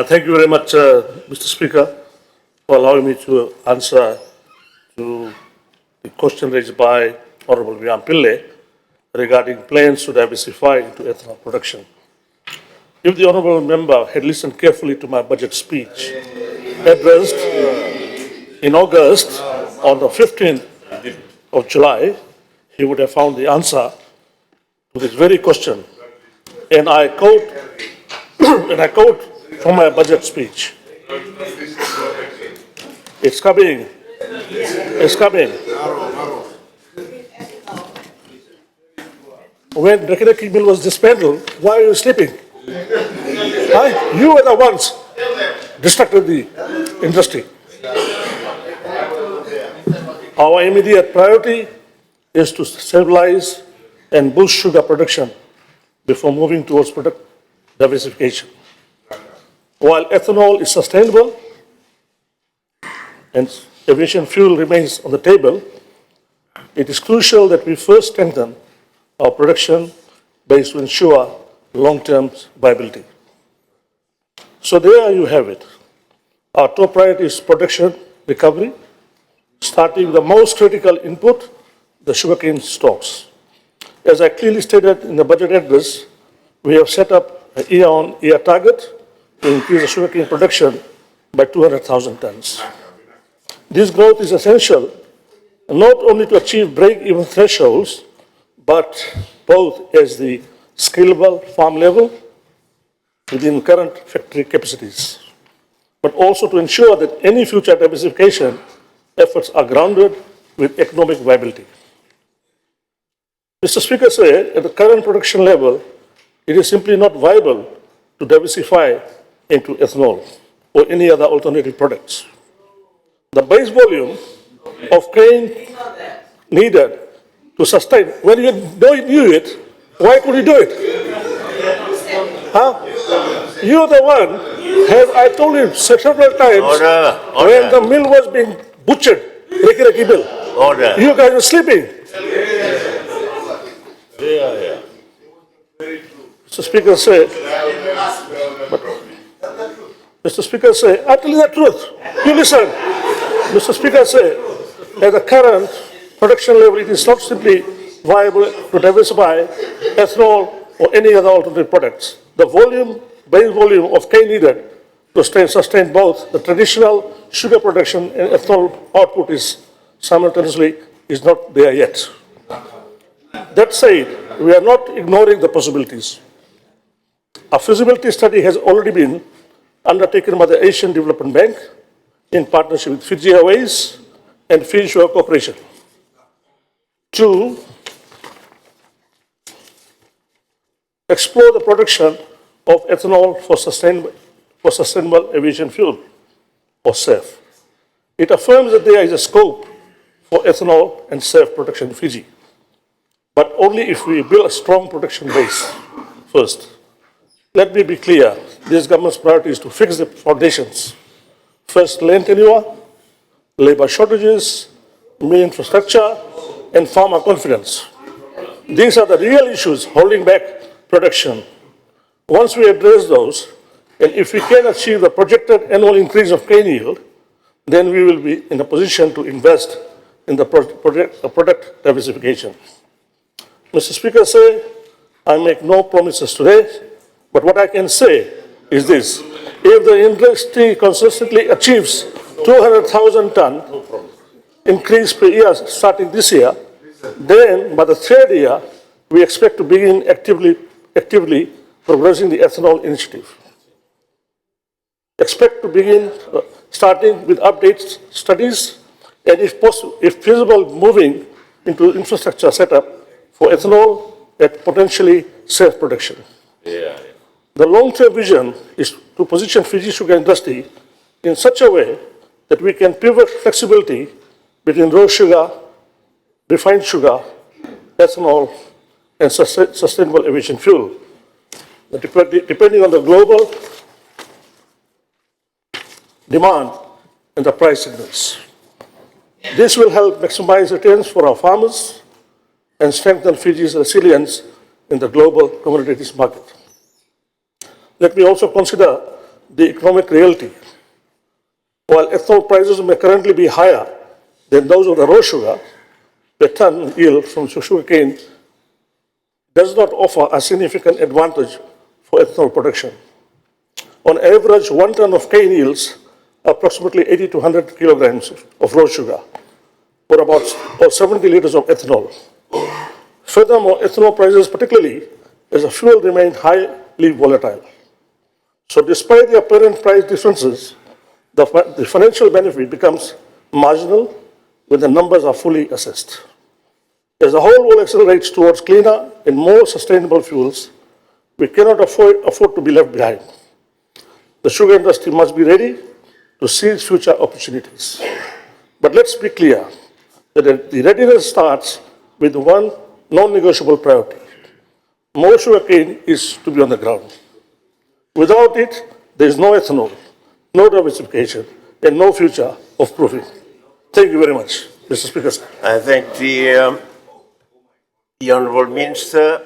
Thank you very much, Mr. Speaker, for allowing me to answer to the question raised by Honorable Vyam Pillai regarding plans to diversify into ethanol production. If the Honorable Member had listened carefully to my budget speech addressed in August on the 15th of July, he would have found the answer to this very question. And I quote, from my budget speech. It's coming. It's coming. When Rekinaki Mill was dismantled, why are you sleeping? Huh? You were the ones distracted the industry. Our immediate priority is to stabilize and boost sugar production before moving towards product diversification. While ethanol is sustainable and aviation fuel remains on the table, it is crucial that we first strengthen our production base to ensure long-term viability. So there you have it. Our top priority is production recovery, starting with the most critical input, the sugarcane stocks. As I clearly stated in the budget address, we have set up a year-on-year target to increase the sugarcane production by 200,000 tons. This growth is essential not only to achieve break-even thresholds, but both as the scalable farm level within current factory capacities, but also to ensure that any future diversification efforts are grounded with economic viability. Mr. Speaker said, at the current production level, it is simply not viable to diversify into ethanol or any other alternative products. The base volume of cane needed to sustain, when you knew it, why could you do it? Huh? You're the one, I told you several times, Order. when the mill was being butchered, Rekinaki Mill, Order. you guys were sleeping. Yeah. Mr. Speaker said, Mr. Speaker said, I tell you the truth. You listen. Mr. Speaker said, at the current production level, it is not simply viable to diversify ethanol or any other alternative products. The base volume of cane needed to sustain both the traditional sugar production and ethanol output is not there yet. That said, we are not ignoring the possibilities. A feasibility study has already been undertaken by the Asian Development Bank in partnership with Fiji Airways and Fiji Sugar Corporation to explore the production of ethanol for sustainable aviation fuel, or SAF. It affirms that there is a scope for ethanol and SAF production in Fiji, but only if we build a strong production base first. Let me be clear, this government's priority is to fix the foundations. First, land tenure, labor shortages, mill infrastructure, and farmer confidence. These are the real issues holding back production. Once we address those, and if we can achieve the projected annual increase of cane yield, then we will be in a position to invest in the product diversification. Mr. Speaker said, I make no promises today, but what I can say is this. If the industry consistently achieves 200,000 ton increase per year starting this year, then by the third year, we expect to begin actively progressing the ethanol initiative. Expect to begin starting with updates, studies, and if feasible, moving into infrastructure setup for ethanol at potentially safe production. Yeah. The long-term vision is to position Fiji sugar industry in such a way that we can pivot flexibility between raw sugar, refined sugar, ethanol, and sustainable aviation fuel, depending on the global demand and the price signals. This will help maximize returns for our farmers and strengthen Fiji's resilience in the global commodities market. Let me also consider the economic reality. While ethanol prices may currently be higher than those of the raw sugar, the ton yield from sugarcane does not offer a significant advantage for ethanol production. On average, 1 ton of cane yields approximately 80 to 100 kilograms of raw sugar, or about 70 liters of ethanol. Furthermore, ethanol prices, particularly as a fuel, remain highly volatile. So despite the apparent price differences, the financial benefit becomes marginal when the numbers are fully assessed. As the whole world accelerates towards cleaner and more sustainable fuels, we cannot afford to be left behind. The sugar industry must be ready to seize future opportunities. But let's be clear that the readiness starts with one non-negotiable priority. More sugarcane is to be on the ground. Without it, there is no ethanol, no diversification, and no future of profit. Thank you very much, Mr. Speaker. I thank the Honourable Minister.